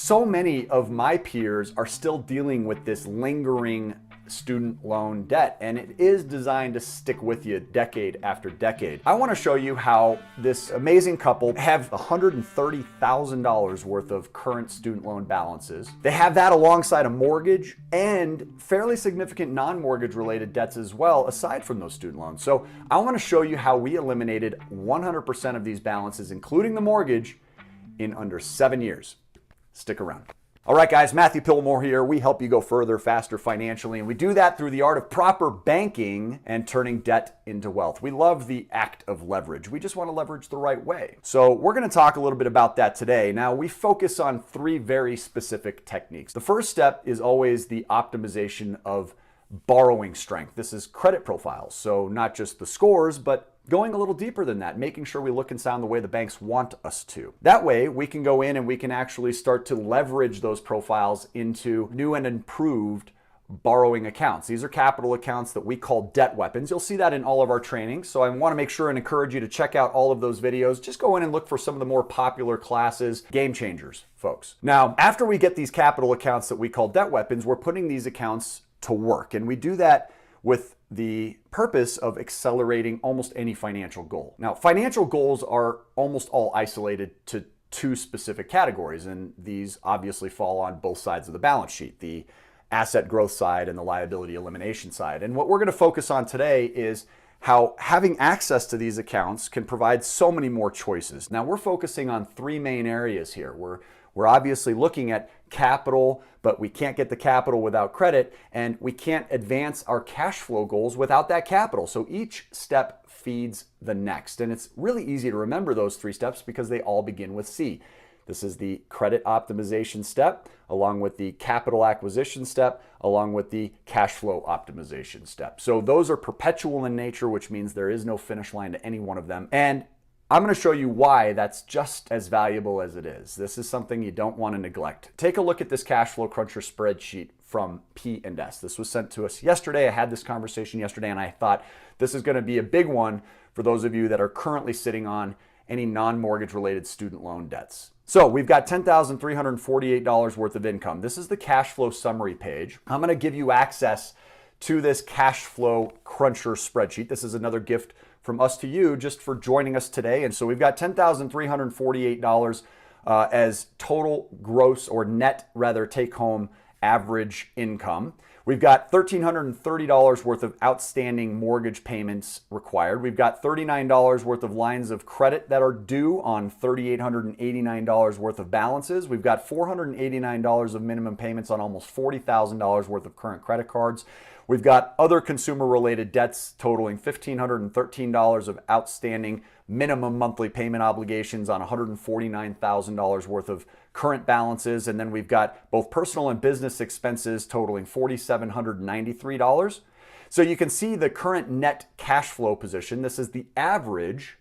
So many of my peers are still dealing with this lingering student loan debt, and it is designed to stick with you decade after decade. I want to show you how this amazing couple have $130,000 worth of current student loan balances. They have that alongside a mortgage and fairly significant non-mortgage related debts as well, aside from those student loans. So I want to show you how we eliminated 100% of these balances, including the mortgage, in under 7 years. Stick around. All right, guys, Matthew Pillmore here. We help you go further, faster financially, and we do that through the art of proper banking and turning debt into wealth. We love the act of leverage. We just want to leverage the right way. So we're going to talk a little bit about that today. Now, we focus on 3 very specific techniques. The first step is always the optimization of borrowing strength. This is credit profiles. So not just the scores, but going a little deeper than that, making sure we look and sound the way the banks want us to. That way, we can go in and we can actually start to leverage those profiles into new and improved borrowing accounts. These are capital accounts that we call debt weapons. You'll see that in all of our trainings. So I want to make sure and encourage you to check out all of those videos. Just go in and look for some of the more popular classes, game changers, folks. Now, after we get these capital accounts that we call debt weapons, we're putting these accounts to work. And we do that with the purpose of accelerating almost any financial goal. Now, financial goals are almost all isolated to 2 specific categories, and these obviously fall on both sides of the balance sheet, the asset growth side and the liability elimination side. And what we're going to focus on today is how having access to these accounts can provide so many more choices. Now, we're focusing on 3 main areas here. We're obviously looking at capital, but we can't get the capital without credit, and we can't advance our cash flow goals without that capital. So each step feeds the next. And it's really easy to remember those 3 steps because they all begin with C. This is the credit optimization step, along with the capital acquisition step, along with the cash flow optimization step. So those are perpetual in nature, which means there is no finish line to any one of them. And I'm going to show you why that's just as valuable as it is. This is something you don't want to neglect. Take a look at this cash flow cruncher spreadsheet from P&S. This was sent to us yesterday. I had this conversation yesterday, and I thought this is going to be a big one for those of you that are currently sitting on any non-mortgage related student loan debts. So we've got $10,348 worth of income. This is the cash flow summary page. I'm going to give you access to this cash flow cruncher spreadsheet. This is another gift from us to you just for joining us today. And so we've got $10,348 as total gross or net rather take home average income. We've got $1,330 worth of outstanding mortgage payments required. We've got $39 worth of lines of credit that are due on $3,889 worth of balances. We've got $489 of minimum payments on almost $40,000 worth of current credit cards. We've got other consumer-related debts totaling $1,513 of outstanding minimum monthly payment obligations on $149,000 worth of current balances. And then we've got both personal and business expenses totaling $4,793. So you can see the current net cash flow position. This is the average.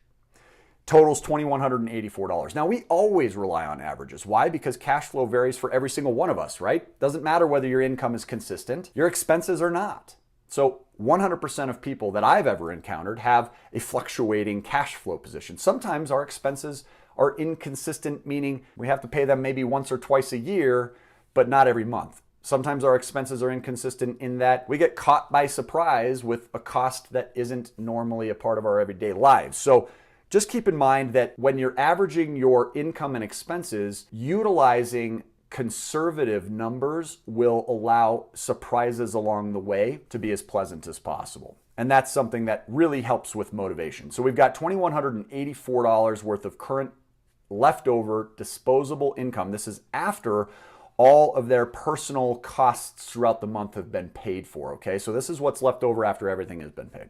Totals $2,184. Now, we always rely on averages. Why? Because cash flow varies for every single one of us, right? Doesn't matter whether your income is consistent, your expenses are not. So 100% of people that I've ever encountered have a fluctuating cash flow position. Sometimes our expenses are inconsistent, meaning we have to pay them maybe once or twice a year, but not every month. Sometimes our expenses are inconsistent in that we get caught by surprise with a cost that isn't normally a part of our everyday lives. So just keep in mind that when you're averaging your income and expenses, utilizing conservative numbers will allow surprises along the way to be as pleasant as possible. And that's something that really helps with motivation. So we've got $2,184 worth of current leftover disposable income. This is after all of their personal costs throughout the month have been paid for, okay? So this is what's left over after everything has been paid.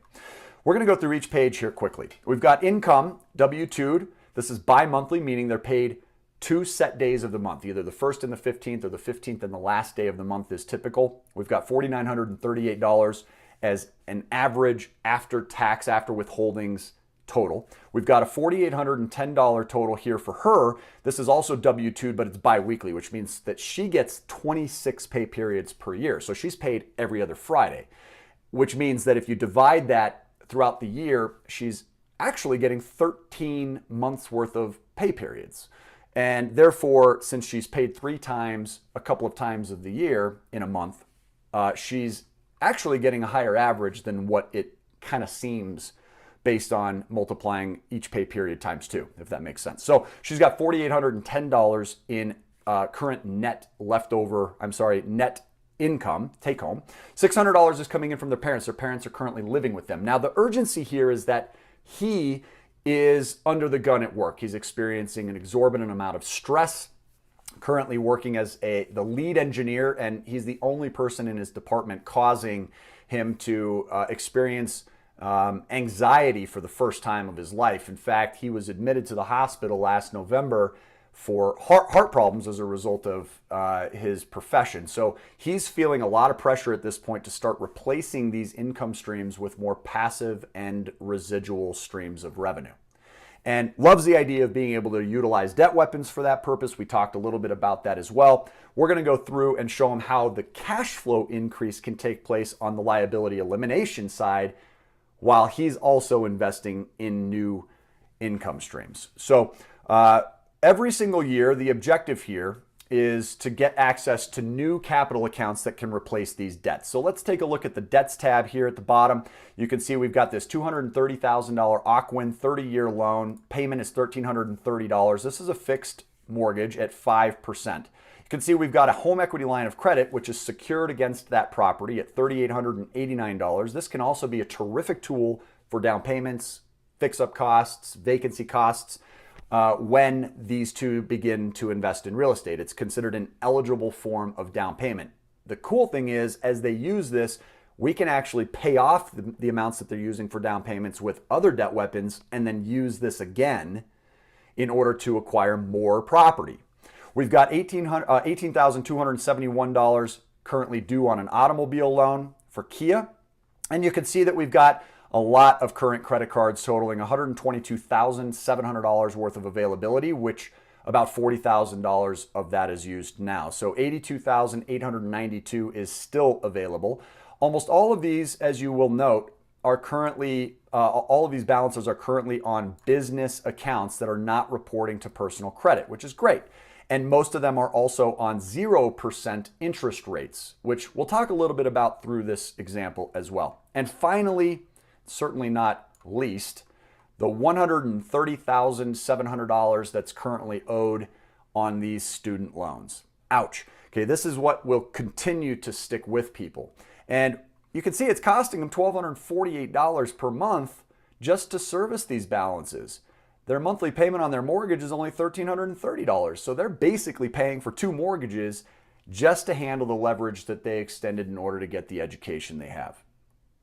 We're going to go through each page here quickly. We've got income, W-2'd. This is bi-monthly, meaning they're paid 2 set days of the month. Either the 1st and the 15th or the 15th and the last day of the month is typical. We've got $4,938 as an average after tax, after withholdings total. We've got a $4,810 total here for her. This is also W-2'd, but it's bi-weekly, which means that she gets 26 pay periods per year. So she's paid every other Friday, which means that if you divide that throughout the year, she's actually getting 13 months worth of pay periods. And therefore, since she's paid 3 times a couple of times of the year in a month, she's actually getting a higher average than what it kind of seems based on multiplying each pay period times 2, if that makes sense. So she's got $4,810 in current net income, take home. $600 is coming in from their parents. Their parents are currently living with them. Now, the urgency here is that he is under the gun at work. He's experiencing an exorbitant amount of stress, currently working as the lead engineer, and he's the only person in his department causing him to experience anxiety for the first time of his life. In fact, he was admitted to the hospital last November for heart problems as a result of his profession. So he's feeling a lot of pressure at this point to start replacing these income streams with more passive and residual streams of revenue. And loves the idea of being able to utilize debt weapons for that purpose. We talked a little bit about that as well. We're going to go through and show him how the cash flow increase can take place on the liability elimination side while he's also investing in new income streams. So every single year, the objective here is to get access to new capital accounts that can replace these debts. So let's take a look at the debts tab here at the bottom. You can see we've got this $230,000 Ocwen 30-year loan. Payment is $1,330. This is a fixed mortgage at 5%. You can see we've got a home equity line of credit, which is secured against that property at $3,889. This can also be a terrific tool for down payments, fix-up costs, vacancy costs, when these two begin to invest in real estate. It's considered an eligible form of down payment. The cool thing is, as they use this, we can actually pay off the amounts that they're using for down payments with other debt weapons and then use this again in order to acquire more property. We've got $18,271 currently due on an automobile loan for Kia. And you can see that we've got a lot of current credit cards totaling $122,700 worth of availability, which about $40,000 of that is used now. So $82,892 is still available. Almost all of these, as you will note, are currently, all of these balances are currently on business accounts that are not reporting to personal credit, which is great. And most of them are also on 0% interest rates, which we'll talk a little bit about through this example as well. And finally, certainly not least, the $130,700 that's currently owed on these student loans. Ouch. Okay, this is what will continue to stick with people. And you can see it's costing them $1,248 per month just to service these balances. Their monthly payment on their mortgage is only $1,330. So they're basically paying for 2 mortgages just to handle the leverage that they extended in order to get the education they have.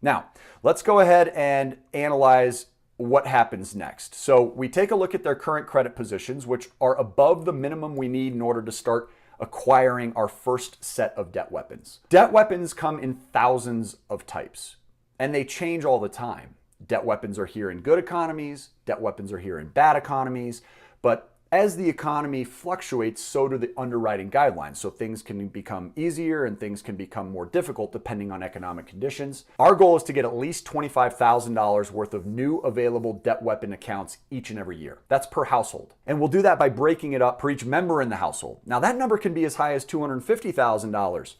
Now, let's go ahead and analyze what happens next. So we take a look at their current credit positions, which are above the minimum we need in order to start acquiring our first set of debt weapons. Debt weapons come in thousands of types, and they change all the time. Debt weapons are here in good economies, debt weapons are here in bad economies, but as the economy fluctuates, so do the underwriting guidelines. So things can become easier and things can become more difficult depending on economic conditions. Our goal is to get at least $25,000 worth of new available debt weapon accounts each and every year. That's per household. And we'll do that by breaking it up per each member in the household. Now that number can be as high as $250,000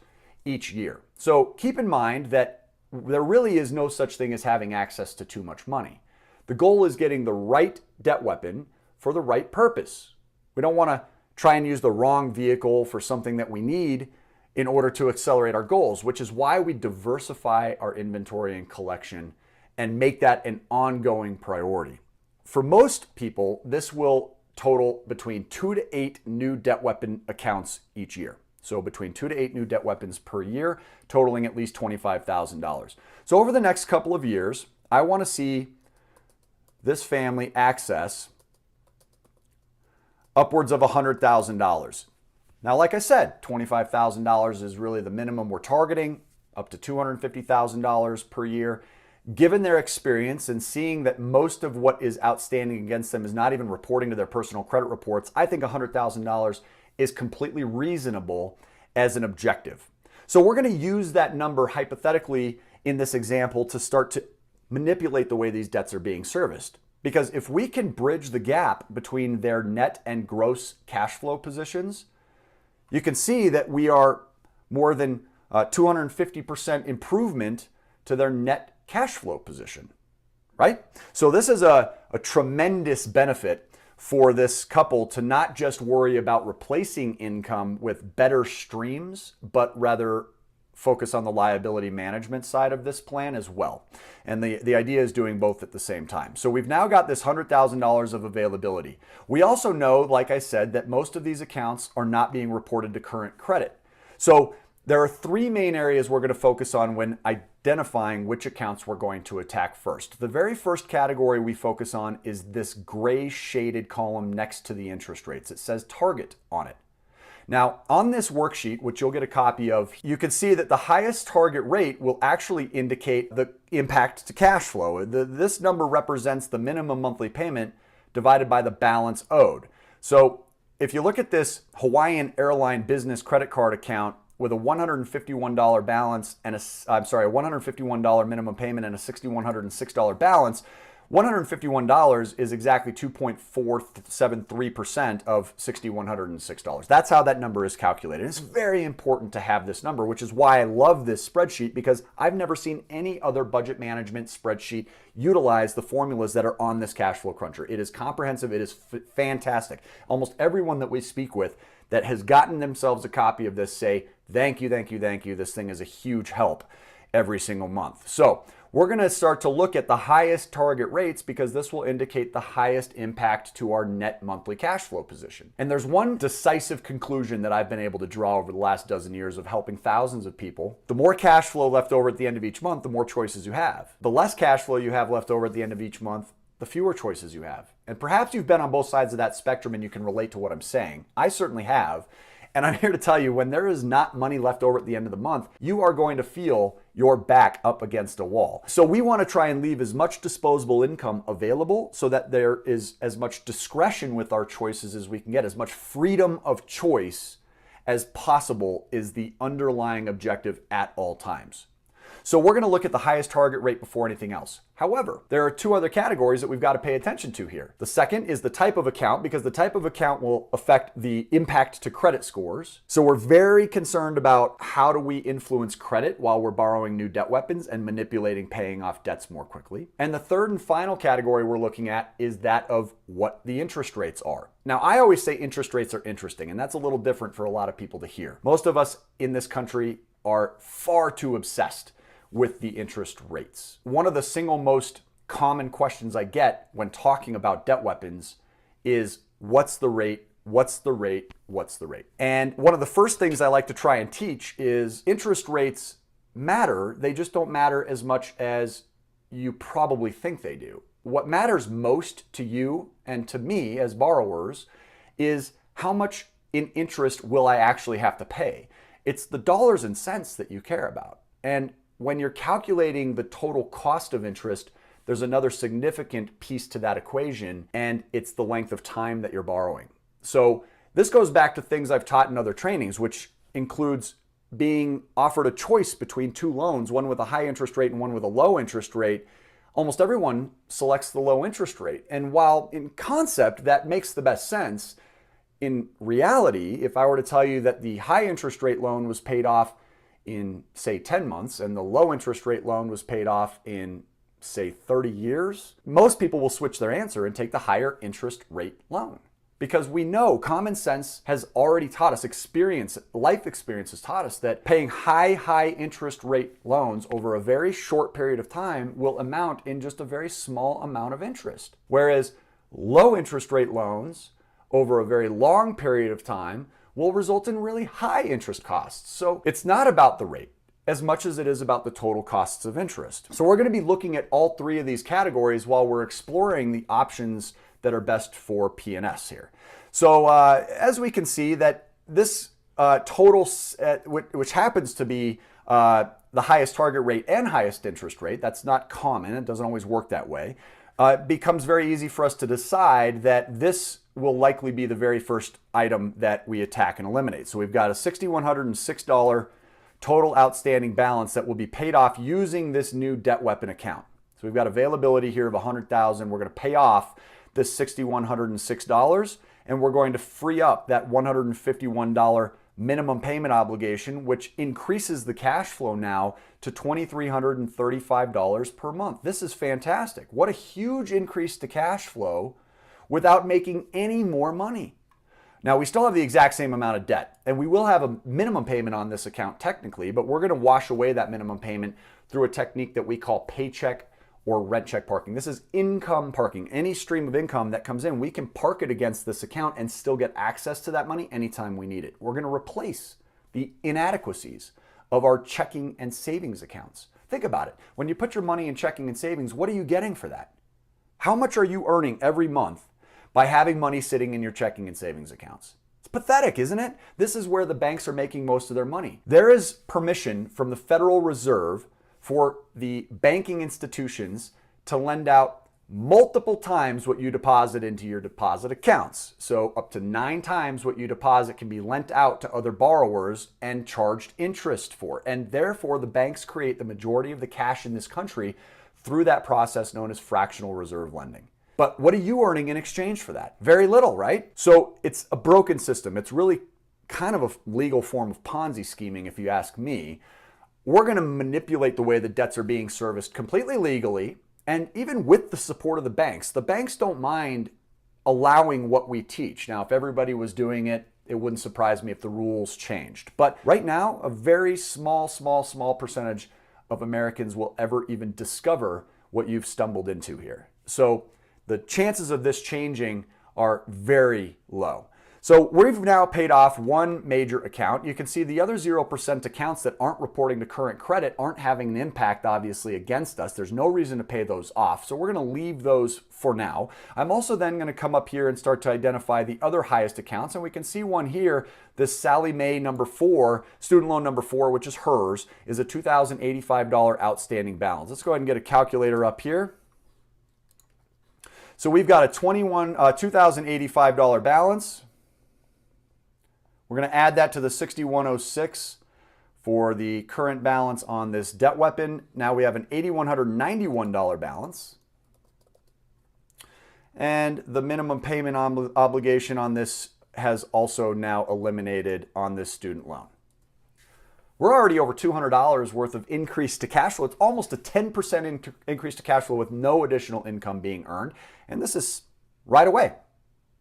each year. So keep in mind that there really is no such thing as having access to too much money. The goal is getting the right debt weapon for the right purpose. We don't want to try and use the wrong vehicle for something that we need in order to accelerate our goals, which is why we diversify our inventory and collection and make that an ongoing priority. For most people, this will total between 2 to 8 new debt weapon accounts each year. So between 2 to 8 new debt weapons per year, totaling at least $25,000. So over the next couple of years, I want to see this family access upwards of $100,000. Now, like I said, $25,000 is really the minimum we're targeting, up to $250,000 per year. Given their experience and seeing that most of what is outstanding against them is not even reporting to their personal credit reports, I think $100,000 is completely reasonable as an objective. So we're going to use that number hypothetically in this example to start to manipulate the way these debts are being serviced. Because if we can bridge the gap between their net and gross cash flow positions, you can see that we are more than 250% improvement to their net cash flow position, right? So this is a tremendous benefit for this couple to not just worry about replacing income with better streams, but rather focus on the liability management side of this plan as well. And the idea is doing both at the same time. So we've now got this $100,000 of availability. We also know, like I said, that most of these accounts are not being reported to current credit. So there are three main areas we're going to focus on when identifying which accounts we're going to attack first. The very first category we focus on is this gray shaded column next to the interest rates. It says target on it. Now, on this worksheet, which you'll get a copy of, you can see that the highest target rate will actually indicate the impact to cash flow. This number represents the minimum monthly payment divided by the balance owed. So if you look at this Hawaiian Airline business credit card account with a $151 balance and a $151 minimum payment and a $6,106 balance, $151 is exactly 2.473% of $6,106. That's how that number is calculated. It's very important to have this number, which is why I love this spreadsheet, because I've never seen any other budget management spreadsheet utilize the formulas that are on this cash flow cruncher. It is comprehensive. It is fantastic. Almost everyone that we speak with that has gotten themselves a copy of this say, thank you, thank you, thank you. This thing is a huge help every single month. So we're going to start to look at the highest target rates because this will indicate the highest impact to our net monthly cash flow position. And there's one decisive conclusion that I've been able to draw over the last dozen years of helping thousands of people. The more cash flow left over at the end of each month, the more choices you have. The less cash flow you have left over at the end of each month, the fewer choices you have. And perhaps you've been on both sides of that spectrum and you can relate to what I'm saying. I certainly have. And I'm here to tell you, when there is not money left over at the end of the month, you are going to feel your back up against a wall. So we want to try and leave as much disposable income available so that there is as much discretion with our choices as we can get. As much freedom of choice as possible is the underlying objective at all times. So we're going to look at the highest target rate before anything else. However, there are two other categories that we've got to pay attention to here. The second is the type of account, because the type of account will affect the impact to credit scores. So we're very concerned about how do we influence credit while we're borrowing new debt weapons and manipulating paying off debts more quickly. And the third and final category we're looking at is that of what the interest rates are. Now, I always say interest rates are interesting, and that's a little different for a lot of people to hear. Most of us in this country are far too obsessed with the interest rates. One of the single most common questions I get when talking about debt weapons is, what's the rate? What's the rate? What's the rate? And one of the first things I like to try and teach is interest rates matter. They just don't matter as much as you probably think they do. What matters most to you and to me as borrowers is how much in interest will I actually have to pay. It's the dollars and cents that you care about. And when you're calculating the total cost of interest, there's another significant piece to that equation, and it's the length of time that you're borrowing. So this goes back to things I've taught in other trainings, which includes being offered a choice between two loans, one with a high interest rate and one with a low interest rate. Almost everyone selects the low interest rate. And while in concept that makes the best sense, in reality, if I were to tell you that the high interest rate loan was paid off in, say, 10 months, and the low interest rate loan was paid off in, say, 30 years, most people will switch their answer and take the higher interest rate loan. Because we know common sense has already taught us, life experience has taught us that paying high interest rate loans over a very short period of time will amount in just a very small amount of interest. Whereas low interest rate loans over a very long period of time will result in really high interest costs. So it's not about the rate as much as it is about the total costs of interest. So we're going to be looking at all three of these categories while we're exploring the options that are best for P&S here. So as we can see that this total, which happens to be the highest target rate and highest interest rate, that's not common, it doesn't always work that way, it becomes very easy for us to decide that this will likely be the very first item that we attack and eliminate. So we've got a $6,106 total outstanding balance that will be paid off using this new debt weapon account. So we've got availability here of $100,000. We're going to pay off this $6,106, and we're going to free up that $151 minimum payment obligation, which increases the cash flow now to $2,335 per month. This is fantastic. What a huge increase to cash flow without making any more money. Now, we still have the exact same amount of debt, and we will have a minimum payment on this account technically, but we're going to wash away that minimum payment through a technique that we call paycheck or rent check parking. This is income parking. Any stream of income that comes in, we can park it against this account and still get access to that money anytime we need it. We're going to replace the inadequacies of our checking and savings accounts. Think about it. When you put your money in checking and savings, what are you getting for that? How much are you earning every month by having money sitting in your checking and savings accounts? It's pathetic, isn't it? This is where the banks are making most of their money. There is permission from the Federal Reserve for the banking institutions to lend out multiple times what you deposit into your deposit accounts. So up to 9 times what you deposit can be lent out to other borrowers and charged interest for. And therefore, the banks create the majority of the cash in this country through that process known as fractional reserve lending. But what are you earning in exchange for that? Very little, right? So it's a broken system. It's really kind of a legal form of Ponzi scheming, if you ask me. We're going to manipulate the way the debts are being serviced completely legally, and even with the support of the banks. The banks don't mind allowing what we teach. Now, if everybody was doing it, it wouldn't surprise me if the rules changed. But right now, a very small percentage of Americans will ever even discover what you've stumbled into here. So the chances of this changing are very low. So we've now paid off one major account. You can see the other 0% accounts that aren't reporting to current credit aren't having an impact, obviously, against us. There's no reason to pay those off. So we're going to leave those for now. I'm also then going to come up here and start to identify the other highest accounts. And we can see one here, this Sally Mae number 4, student loan number 4, which is hers, is a $2,085 outstanding balance. Let's go ahead and get a calculator up here. So we've got a $2,085 balance. We're going to add that to the 6,106 for the current balance on this debt weapon. Now we have an $8,191 balance. And the minimum payment obligation on this has also now eliminated on this student loan. We're already over $200 worth of increase to cash flow. It's almost a 10% increase to cash flow with no additional income being earned. And this is right away.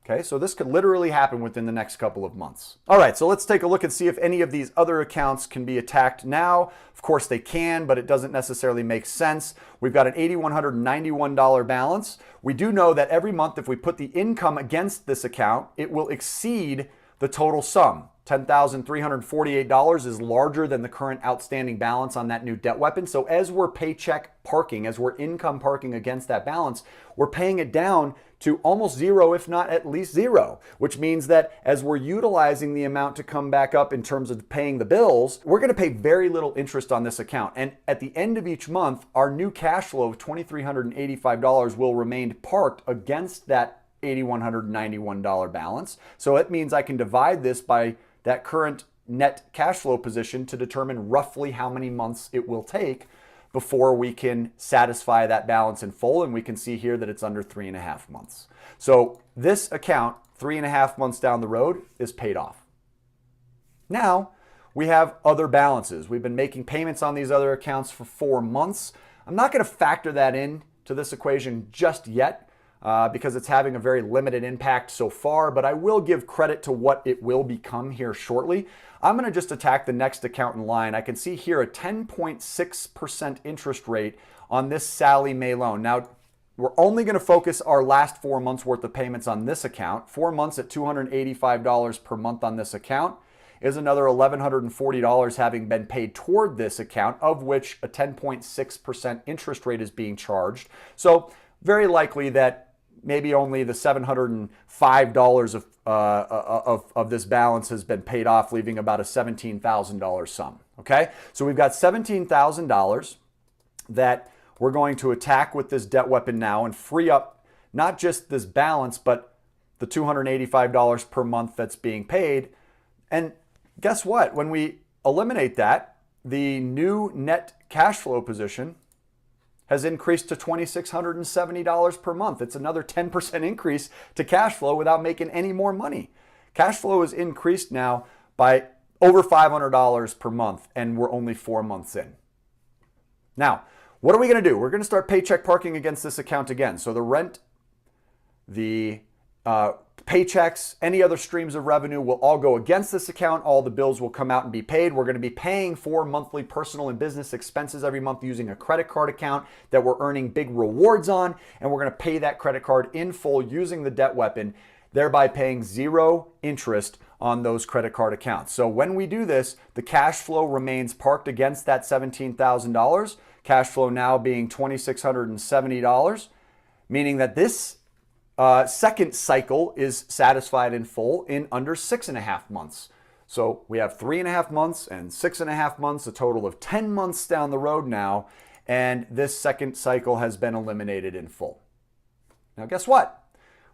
Okay, so this could literally happen within the next couple of months. All right, so let's take a look and see if any of these other accounts can be attacked now. Of course they can, but it doesn't necessarily make sense. We've got an $8,191 balance. We do know that every month if we put the income against this account, it will exceed the total sum. $10,348 is larger than the current outstanding balance on that new debt weapon. So as we're paycheck parking, as we're income parking against that balance, we're paying it down to almost zero, if not at least zero, which means that as we're utilizing the amount to come back up in terms of paying the bills, we're going to pay very little interest on this account. And at the end of each month, our new cash flow of $2,385 will remain parked against that $8,191 balance. So it means I can divide this by that current net cash flow position to determine roughly how many months it will take before we can satisfy that balance in full. And we can see here that it's under 3.5 months. So this account, 3.5 months down the road, is paid off. Now we have other balances. We've been making payments on these other accounts for 4 months. I'm not going to factor that in to this equation just yet, because it's having a very limited impact so far, but I will give credit to what it will become here shortly. I'm going to just attack the next account in line. I can see here a 10.6% interest rate on this Sally Mae loan. Now, we're only going to focus our last 4 months worth of payments on this account. 4 months at $285 per month on this account is another $1,140 having been paid toward this account, of which a 10.6% interest rate is being charged. So very likely that maybe only the $705 of this balance has been paid off, leaving about a $17,000 sum. Okay, so we've got $17,000 that we're going to attack with this debt weapon now and free up not just this balance, but the $285 per month that's being paid. And guess what? When we eliminate that, the new net cash flow position has increased to $2,670 per month. It's another 10% increase to cash flow without making any more money. Cash flow is increased now by over $500 per month, and we're only 4 months in. Now, what are we going to do? We're going to start paycheck parking against this account again. So the rent, the paychecks, any other streams of revenue will all go against this account. All the bills will come out and be paid. We're going to be paying for monthly personal and business expenses every month using a credit card account that we're earning big rewards on, and we're going to pay that credit card in full using the debt weapon, thereby paying 0 interest on those credit card accounts. So when we do this, the cash flow remains parked against that $17,000, cash flow now being $2,670, meaning that this second cycle is satisfied in full in under 6.5 months. So we have 3.5 months and 6.5 months, a total of 10 months down the road now, and this second cycle has been eliminated in full. Now guess what?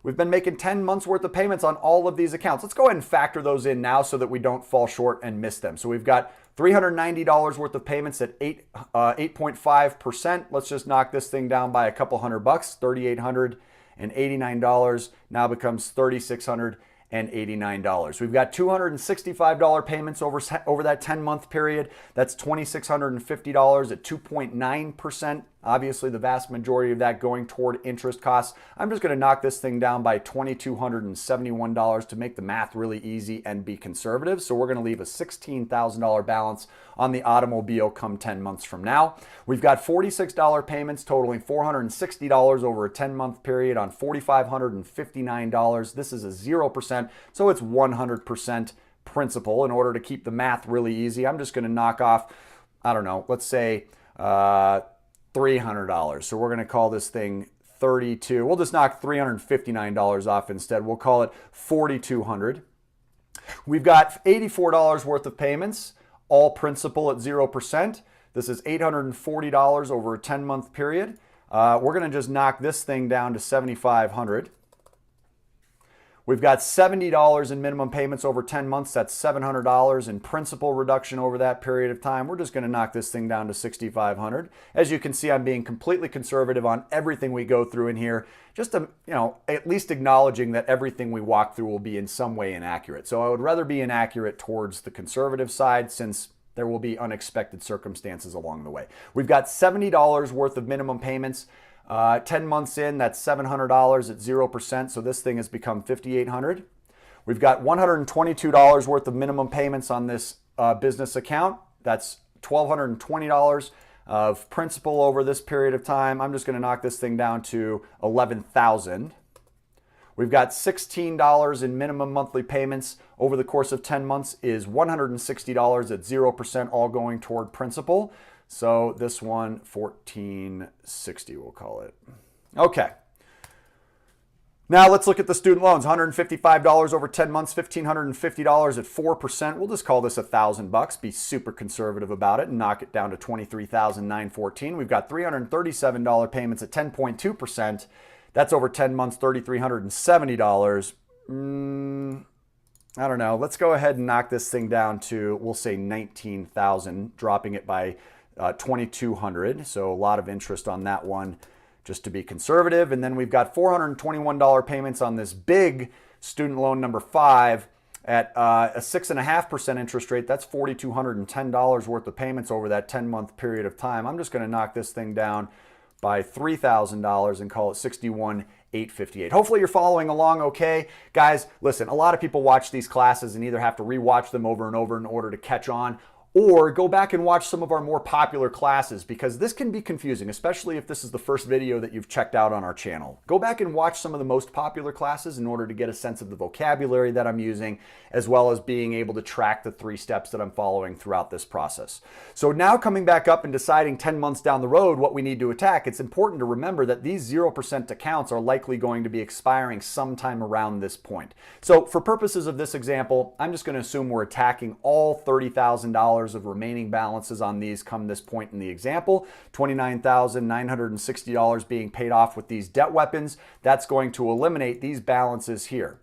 We've been making 10 months worth of payments on all of these accounts. Let's go ahead and factor those in now so that we don't fall short and miss them. So we've got $390 worth of payments at 8.5%. Let's just knock this thing down by a couple $100. $3,889 now becomes $3,689. We've got $265 payments over that 10-month period. That's $2,650 at 2.9%. Obviously, the vast majority of that going toward interest costs. I'm just going to knock this thing down by $2,271 to make the math really easy and be conservative. So we're going to leave a $16,000 balance on the automobile come 10 months from now. We've got $46 payments totaling $460 over a 10-month period on $4,559. This is a 0%, so it's 100% principal. In order to keep the math really easy, I'm just going to knock off, I don't know, let's say $300. So we're going to call this thing 32. We'll just knock $359 off instead. We'll call it $4,200. We've got $84 worth of payments, all principal at 0%. This is $840 over a 10-month period. We're going to just knock this thing down to $7,500. We've got $70 in minimum payments over 10 months. That's $700 in principal reduction over that period of time. We're just going to knock this thing down to $6,500. As you can see, I'm being completely conservative on everything we go through in here, just to, at least acknowledging that everything we walk through will be in some way inaccurate. So I would rather be inaccurate towards the conservative side, since there will be unexpected circumstances along the way. We've got $70 worth of minimum payments. 10 months in, that's $700 at 0%, so this thing has become $5,800. We've got $122 worth of minimum payments on this business account. That's $1,220 of principal over this period of time. I'm just going to knock this thing down to $11,000. We've got $16 in minimum monthly payments over the course of 10 months is $160 at 0%, all going toward principal. So this one, $1,460, we'll call it. Okay. Now let's look at the student loans. $155 over 10 months, $1,550 at 4%. We'll just call this $1,000. Be super conservative about it and knock it down to $23,914. We've got $337 payments at 10.2%. That's over 10 months, $3,370. I don't know. Let's go ahead and knock this thing down to, we'll say $19,000, dropping it by $2,200. So a lot of interest on that one, just to be conservative. And then we've got $421 payments on this big student loan number 5 at a 6.5% interest rate. That's $4,210 worth of payments over that 10-month period of time. I'm just going to knock this thing down by $3,000 and call it $61,858. Hopefully you're following along okay. Guys, listen, a lot of people watch these classes and either have to rewatch them over and over in order to catch on, or go back and watch some of our more popular classes, because this can be confusing, especially if this is the first video that you've checked out on our channel. Go back and watch some of the most popular classes in order to get a sense of the vocabulary that I'm using, as well as being able to track the 3 steps that I'm following throughout this process. So now coming back up and deciding 10 months down the road what we need to attack, it's important to remember that these 0% accounts are likely going to be expiring sometime around this point. So for purposes of this example, I'm just going to assume we're attacking all $30,000 of remaining balances on these come this point in the example. $29,960 being paid off with these debt weapons. That's going to eliminate these balances here.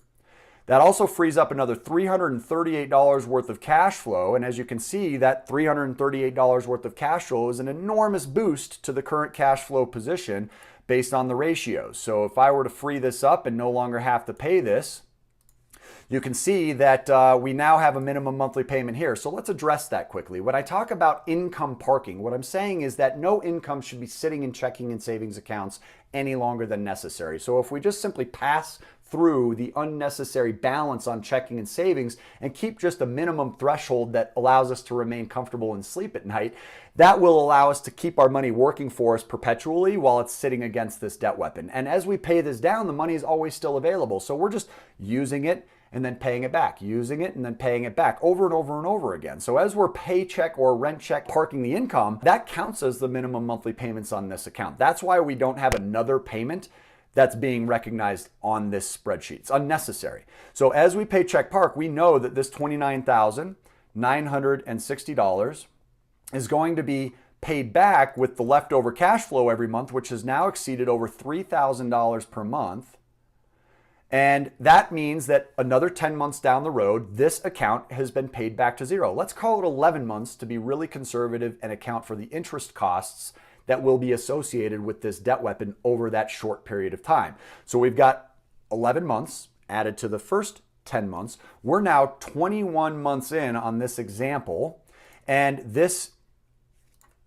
That also frees up another $338 worth of cash flow. And as you can see, that $338 worth of cash flow is an enormous boost to the current cash flow position based on the ratios. So if I were to free this up and no longer have to pay this, you can see that we now have a minimum monthly payment here. So let's address that quickly. When I talk about income parking, what I'm saying is that no income should be sitting in checking and savings accounts any longer than necessary. So if we just simply pass through the unnecessary balance on checking and savings and keep just a minimum threshold that allows us to remain comfortable and sleep at night, that will allow us to keep our money working for us perpetually while it's sitting against this debt weapon. And as we pay this down, the money is always still available. So we're just using it and then paying it back, using it and then paying it back over and over and over again. So as we're paycheck or rent check parking the income, that counts as the minimum monthly payments on this account. That's why we don't have another payment that's being recognized on this spreadsheet. It's unnecessary. So as we paycheck park, we know that this $29,960 is going to be paid back with the leftover cash flow every month, which has now exceeded over $3,000 per month. And that means that another 10 months down the road, this account has been paid back to zero. Let's call it 11 months to be really conservative and account for the interest costs that will be associated with this debt weapon over that short period of time. So we've got 11 months added to the first 10 months. We're now 21 months in on this example, and this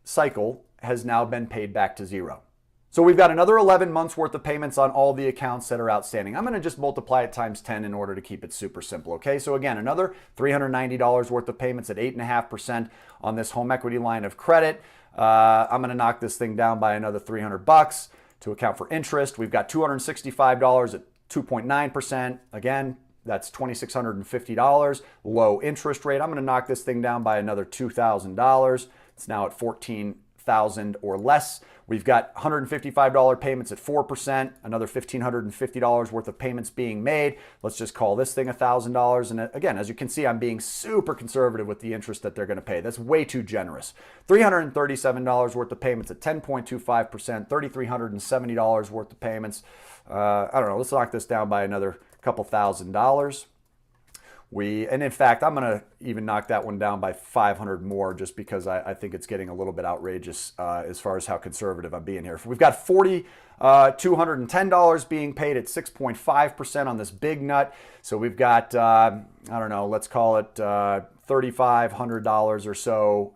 cycle has now been paid back to zero. So we've got another 11 months worth of payments on all the accounts that are outstanding. I'm going to just multiply it times 10 in order to keep it super simple. Okay, so again, another $390 worth of payments at 8.5% on this home equity line of credit. I'm going to knock this thing down by another $300 to account for interest. We've got $265 at 2.9%. Again, that's $2,650. Low interest rate. I'm going to knock this thing down by another $2,000. It's now at $14,000 or less. We've got $155 payments at 4%, another $1,550 worth of payments being made. Let's just call this thing $1,000. And again, as you can see, I'm being super conservative with the interest that they're going to pay. That's way too generous. $337 worth of payments at 10.25%, $3,370 worth of payments. I don't know, let's knock this down by another couple $1,000. And in fact, I'm going to even knock that one down by 500 more just because I think it's getting a little bit outrageous as far as how conservative I'm being here. We've got $4,210 being paid at 6.5% on this big nut. So we've got, I don't know, let's call it $3,500 or so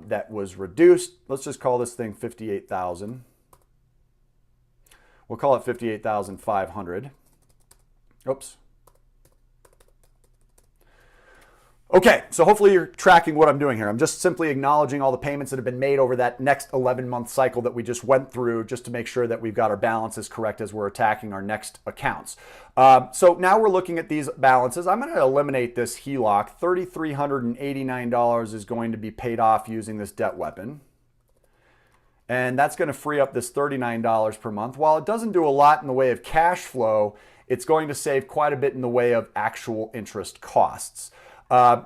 that was reduced. Let's just call this thing $58,000. We'll call it $58,500. Oops. Okay, so hopefully you're tracking what I'm doing here. I'm just simply acknowledging all the payments that have been made over that next 11-month cycle that we just went through just to make sure that we've got our balances correct as we're attacking our next accounts. So now we're looking at these balances. I'm going to eliminate this HELOC. $3,389 is going to be paid off using this debt weapon. And that's going to free up this $39 per month. While it doesn't do a lot in the way of cash flow, it's going to save quite a bit in the way of actual interest costs.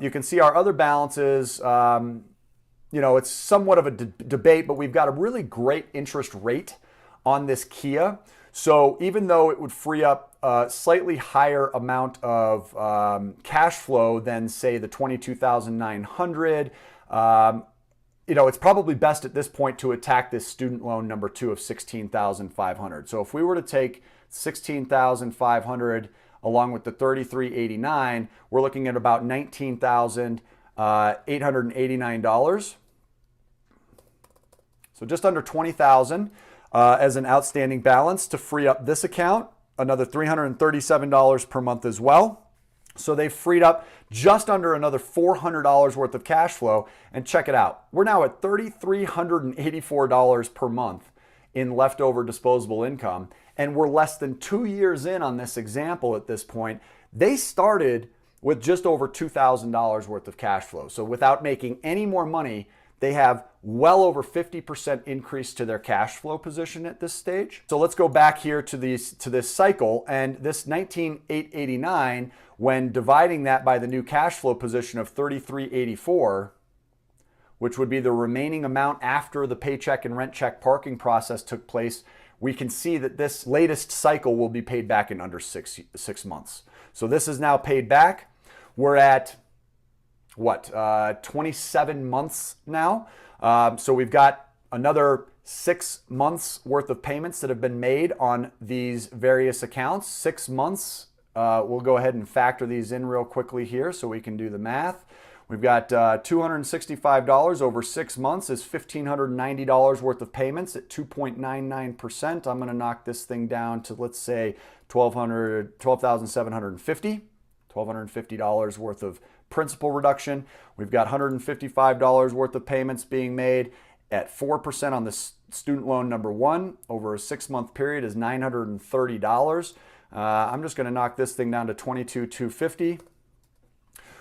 You can see our other balances, it's somewhat of a debate, but we've got a really great interest rate on this Kia. So even though it would free up a slightly higher amount of cash flow than, say, the $22,900, it's probably best at this point to attack this student loan number 2 of $16,500. So if we were to take $16,500 along with the $3,389, we're looking at about $19,889. So just under $20,000 as an outstanding balance to free up this account, another $337 per month as well. So they've freed up just under another $400 worth of cash flow. And check it out. We're now at $3,384 per month in leftover disposable income. And we're less than 2 years in on this example at this point. They started with just over $2,000 worth of cash flow. So without making any more money, they have well over 50% increase to their cash flow position at this stage. So let's go back here to this cycle, and this $19,889, when dividing that by the new cash flow position of $3,384, which would be the remaining amount after the paycheck and rent check parking process took place, we can see that this latest cycle will be paid back in under six months. So this is now paid back. We're at what, 27 months now. So we've got another 6 months worth of payments that have been made on these various accounts. 6 months. We'll go ahead and factor these in real quickly here so we can do the math. We've got $265 over 6 months is $1,590 worth of payments at 2.99%. I'm going to knock this thing down to, let's say, $12,750 worth of principal reduction. We've got $155 worth of payments being made at 4% on the student loan number one over a 6-month period is $930. I'm just going to knock this thing down to $22,250.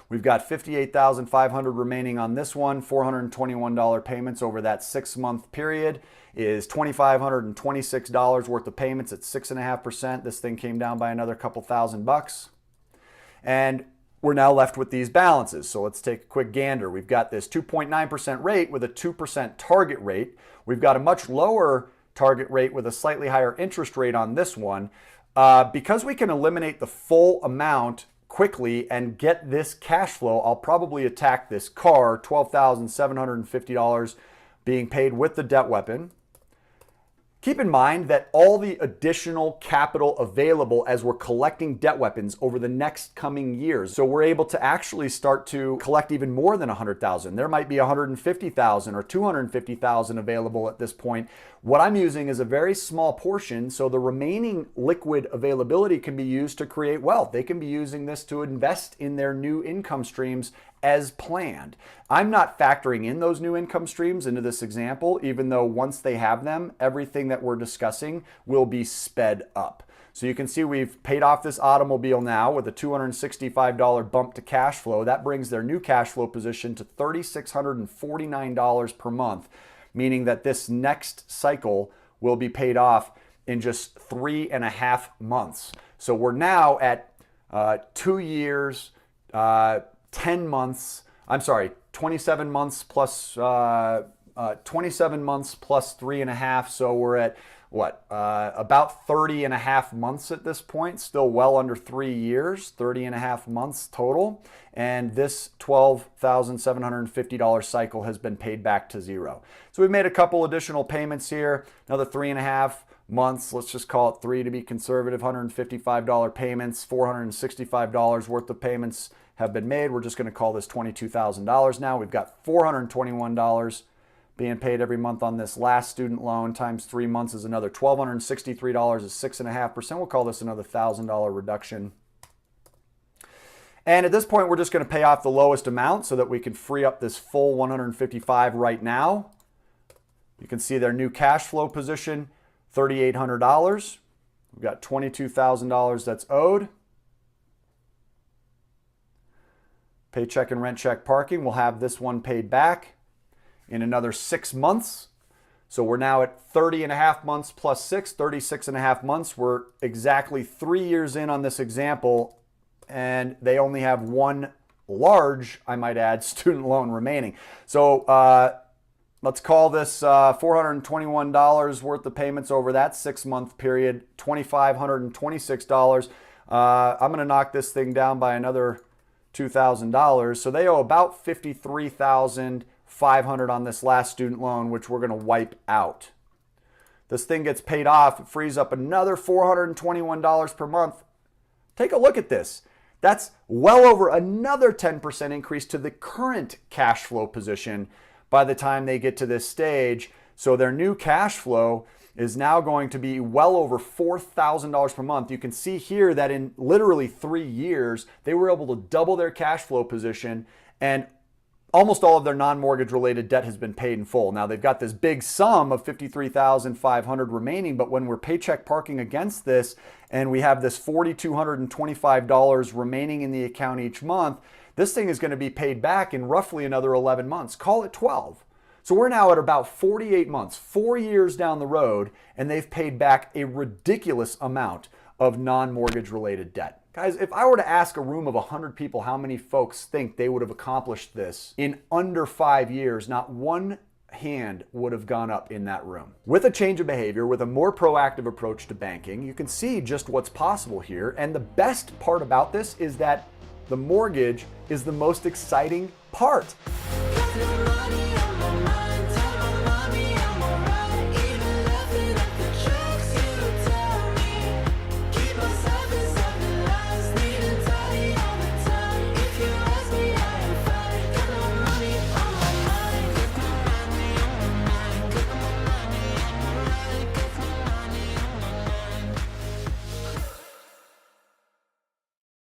We've got $58,500 remaining on this one. $421 payments over that 6-month period is $2,526 worth of payments at 6.5%. This thing came down by another couple $1,000. And we're now left with these balances. So let's take a quick gander. We've got this 2.9% rate with a 2% target rate. We've got a much lower target rate with a slightly higher interest rate on this one. Because we can eliminate the full amount quickly and get this cash flow, I'll probably attack this car, $12,750 being paid with the debt weapon. Keep in mind that all the additional capital available as we're collecting debt weapons over the next coming years. So we're able to actually start to collect even more than $100,000. There might be $150,000 or $250,000 available at this point. What I'm using is a very small portion, so the remaining liquid availability can be used to create wealth. They can be using this to invest in their new income streams as planned. I'm not factoring in those new income streams into this example, even though once they have them, everything that we're discussing will be sped up. So you can see we've paid off this automobile now with a $265 bump to cash flow. That brings their new cash flow position to $3,649 per month, meaning that this next cycle will be paid off in just 3.5 months. So we're now at 2 years, 10 months, 27 months plus 27 months plus 3.5. So we're at what, about 30.5 months at this point, still well under 3 years, 30.5 months total. And this $12,750 cycle has been paid back to zero. So we've made a couple additional payments here, another 3.5 months, let's just call it 3 to be conservative, $155 payments, $465 worth of payments have been made. We're just going to call this $22,000 now. We've got $421 being paid every month on this last student loan times 3 months is another $1,263 is 6.5%. We'll call this another $1,000 reduction. And at this point, we're just going to pay off the lowest amount so that we can free up this full $155 right now. You can see their new cash flow position, $3,800. We've got $22,000 that's owed. Paycheck and rent check parking, we'll have this one paid back in another 6 months. So we're now at 30.5 months plus 6, 36.5 months. We're exactly 3 years in on this example, and they only have one large, I might add, student loan remaining. So let's call this $421 worth of payments over that 6-month period, $2,526. I'm going to knock this thing down by another $2,000. So they owe about $53,500 on this last student loan, which we're going to wipe out. This thing gets paid off. It frees up another $421 per month. Take a look at this. That's well over another 10% increase to the current cash flow position by the time they get to this stage. So their new cash flow is now going to be well over $4,000 per month. You can see here that in literally 3 years, they were able to double their cash flow position, and almost all of their non-mortgage related debt has been paid in full. Now they've got this big sum of $53,500 remaining, but when we're paycheck parking against this and we have this $4,225 remaining in the account each month, this thing is going to be paid back in roughly another 11 months. Call it 12. So we're now at about 48 months, 4 years down the road, and they've paid back a ridiculous amount of non-mortgage related debt. Guys, if I were to ask a room of 100 people how many folks think they would have accomplished this in under 5 years, not one hand would have gone up in that room. With a change of behavior, with a more proactive approach to banking, you can see just what's possible here. And the best part about this is that the mortgage is the most exciting part.